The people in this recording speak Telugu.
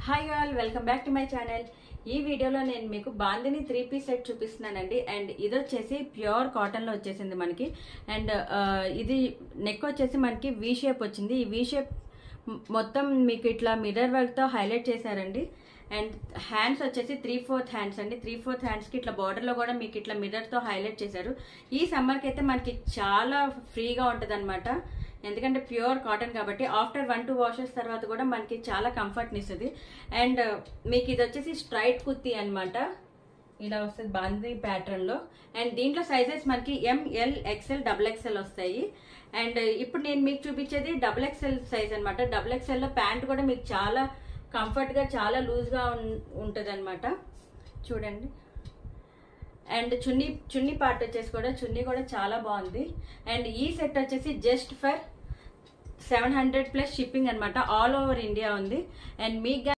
Hi all, welcome back to my channel. ఈ వీడియోలో నేను మీకు బాందిని 3-piece సెట్ చూపిస్తున్నానండి. అండ్ ఇది వచ్చేసి ప్యూర్ కాటన్లో వచ్చేసింది మనకి. అండ్ ఇది నెక్ వచ్చేసి మనకి వీ షేప్ వచ్చింది. ఈ వీ షేప్ మొత్తం మీకు ఇట్లా మిర్రర్ వర్క్తో హైలైట్ చేశారండి. అండ్ హ్యాండ్స్ వచ్చేసి 3/4 హ్యాండ్స్ అండి. 3/4 హ్యాండ్స్కి ఇట్లా బార్డర్లో కూడా మీకు ఇట్లా మిర్రర్తో హైలైట్ చేశారు. ఈ సమ్మర్కి అయితే మనకి చాలా ఫ్రీగా ఉంటుంది అనమాట. ఎందుకంటే ప్యూర్ కాటన్ కాబట్టి ఆఫ్టర్ 1-2 వాషెస్ తర్వాత కూడా మనకి చాలా కంఫర్ట్ని ఇస్తుంది. అండ్ మీకు ఇది వచ్చేసి స్ట్రైట్ కుర్తీ అనమాట. ఇలా వస్తుంది బాందీ ప్యాటర్న్లో. అండ్ దీంట్లో సైజెస్ మనకి ML, XL, XXL వస్తాయి. అండ్ ఇప్పుడు నేను మీకు చూపించేది XXL సైజ్ అనమాట. XXL లో ప్యాంట్ కూడా మీకు చాలా కంఫర్ట్గా చాలా లూజ్గా ఉంటుంది అనమాట. చూడండి. అండ్ చున్నీ పార్ట్ వచ్చేసి కూడా చున్నీ కూడా చాలా బాగుంది. అండ్ ఈ సెట్ వచ్చేసి జస్ట్ ఫర్ 700+ షిప్పింగ్ అనమాట. ఆల్ ఓవర్ ఇండియా ఉంది. అండ్ మీకు